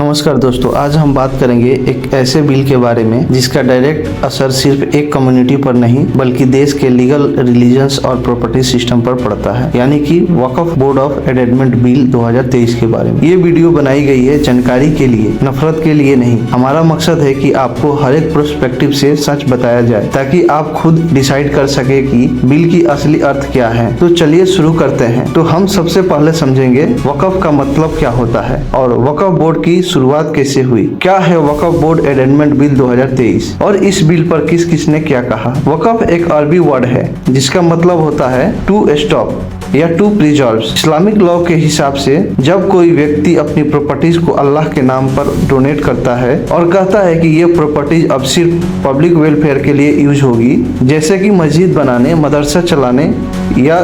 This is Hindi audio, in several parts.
नमस्कार दोस्तों, आज हम बात करेंगे एक ऐसे बिल के बारे में जिसका डायरेक्ट असर सिर्फ एक कम्युनिटी पर नहीं बल्कि देश के लीगल, रिलीजन्स और प्रॉपर्टी सिस्टम पर पड़ता है, यानी कि वक्फ बोर्ड ऑफ अमेंडमेंट बिल 2023 के बारे में। ये वीडियो बनाई गई है जानकारी के लिए, नफरत के लिए नहीं। हमारा मकसद है कि आपको हर एक पर्सपेक्टिव से सच बताया जाए ताकि आप खुद डिसाइड कर सके कि बिल की असली अर्थ क्या है। तो चलिए शुरू करते हैं। तो हम सबसे पहले समझेंगे वक्फ का मतलब क्या होता है और वक्फ बोर्ड की शुरुआत कैसे हुई। क्या है वक्फ बोर्ड अमेंडमेंट बिल 2023 और इस बिल पर किस किसने क्या कहा। वक्फ एक अरबी वर्ड है जिसका मतलब होता है टू स्टॉप या टू प्रिजर्व। इस्लामिक लॉ के हिसाब से जब कोई व्यक्ति अपनी प्रॉपर्टीज को अल्लाह के नाम पर डोनेट करता है और कहता है कि ये प्रॉपर्टीज अब सिर्फ पब्लिक वेलफेयर के लिए यूज होगी, जैसे कि मस्जिद बनाने, मदरसा चलाने या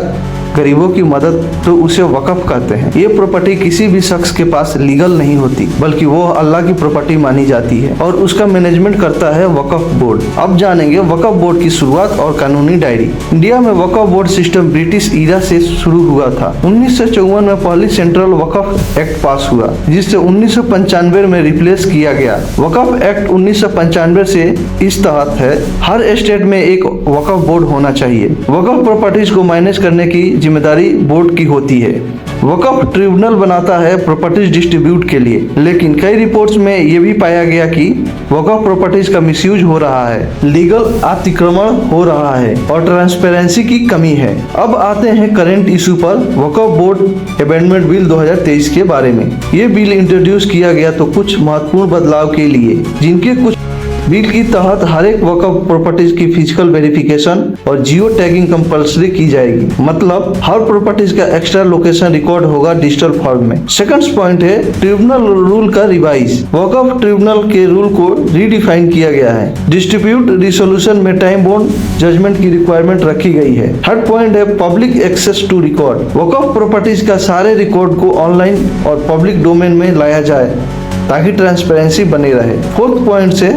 गरीबों की मदद, तो उसे वक्फ कहते हैं। ये प्रॉपर्टी किसी भी शख्स के पास लीगल नहीं होती बल्कि वो अल्लाह की प्रॉपर्टी मानी जाती है और उसका मैनेजमेंट करता है वक्फ बोर्ड। अब जानेंगे वक्फ बोर्ड की शुरुआत और कानूनी डायरी। इंडिया में वक्फ बोर्ड सिस्टम ब्रिटिश ईरा से शुरू हुआ था। 1954 में पहली सेंट्रल वक्फ एक्ट पास हुआ जिससे 1995 में रिप्लेस किया गया। वक्फ एक्ट 1995 से इस तहत है हर स्टेट में एक वक्फ बोर्ड होना चाहिए। वक्फ प्रॉपर्टीज को मैनेज करने की जिम्मेदारी बोर्ड की होती है। वक्फ ट्रिब्यूनल बनाता है प्रॉपर्टीज डिस्ट्रीब्यूट के लिए, लेकिन कई रिपोर्ट्स में ये भी पाया गया कि वक्फ प्रॉपर्टीज का मिसयूज हो रहा है, लीगल अतिक्रमण हो रहा है और ट्रांसपेरेंसी की कमी है। अब आते हैं करंट इशू पर, वक्फ बोर्ड अमेंडमेंट बिल 2023 के बारे में। ये बिल इंट्रोड्यूस किया गया तो कुछ महत्वपूर्ण बदलाव के लिए, जिनके कुछ बिल की तहत हर एक वक्फ प्रॉपर्टीज की फिजिकल वेरिफिकेशन और जियो टैगिंग कंपल्सरी की जाएगी। मतलब हर प्रॉपर्टीज का एक्स्ट्रा लोकेशन रिकॉर्ड होगा डिजिटल फॉर्म में। सेकंड पॉइंट है ट्रिब्यूनल रूल का रिवाइज। वक्फ ट्रिब्यूनल के रूल को रीडिफाइन किया गया है। डिस्ट्रीब्यूट रिसोल्यूशन में टाइम बाउंड जजमेंट की रिक्वायरमेंट रखी गई है। थर्ड पॉइंट है पब्लिक एक्सेस टू रिकॉर्ड। वक्फ प्रॉपर्टीज का सारे रिकॉर्ड को ऑनलाइन और पब्लिक डोमेन में लाया जाए ताकि ट्रांसपेरेंसी बनी रहे। फोर्थ पॉइंट से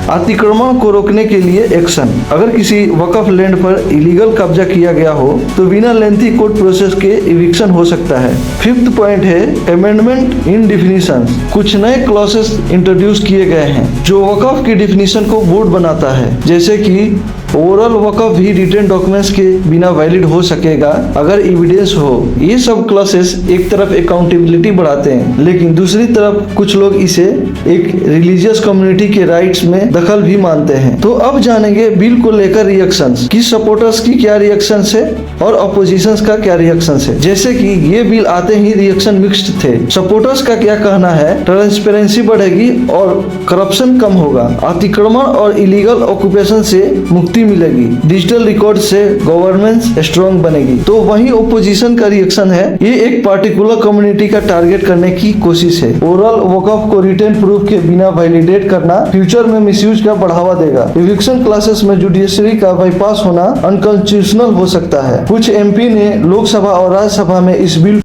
अतिक्रमण को रोकने के लिए एक्शन। अगर किसी वक्फ लैंड पर इलीगल कब्जा किया गया हो तो बिना लेंथी कोर्ट प्रोसेस के इविक्शन हो सकता है। फिफ्थ पॉइंट है अमेंडमेंट इन डिफिनीशन। कुछ नए क्लॉसेस इंट्रोड्यूस किए गए हैं जो वक्फ की डिफिनीशन को बोर्ड बनाता है, जैसे कि ओवरऑल वक्फ भी रिटन डॉक्यूमेंट्स के बिना वैलिड हो सकेगा अगर एविडेंस हो। ये सब क्लॉसेस एक तरफ अकाउंटेबिलिटी बढ़ाते हैं, लेकिन दूसरी तरफ कुछ लोग इसे एक रिलीजियस कम्युनिटी के राइट्स में दखल भी मानते हैं। तो अब जानेंगे बिल को लेकर रिएक्शंस की। सपोर्टर्स की क्या रिएक्शंस है और अपोजिशंस का क्या रिएक्शंस है। जैसे कि ये बिल आते ही रिएक्शन मिक्स्ड थे। सपोर्टर्स का क्या कहना है, ट्रांसपेरेंसी बढ़ेगी और करप्शन कम होगा, अतिक्रमण और इलीगल ऑक्यूपेशन से मुक्ति मिलेगी, डिजिटल रिकॉर्ड से गवर्नेंस स्ट्रॉन्ग बनेगी। तो वही ओपोजिशन का रिएक्शन है, ये एक पार्टिकुलर कम्युनिटी का टारगेट करने की कोशिश है। ओवरऑल वक्फ को रिटन प्रूफ के बिना वैलिडेट करना फ्यूचर में मिसयूज का बढ़ावा देगा। इविक्शन क्लासेस में जुडिशरी का बाईपास होना अनकॉन्स्टिट्यूशनल हो सकता है। कुछ एमपी ने लोकसभा और राज्यसभा में इस बिल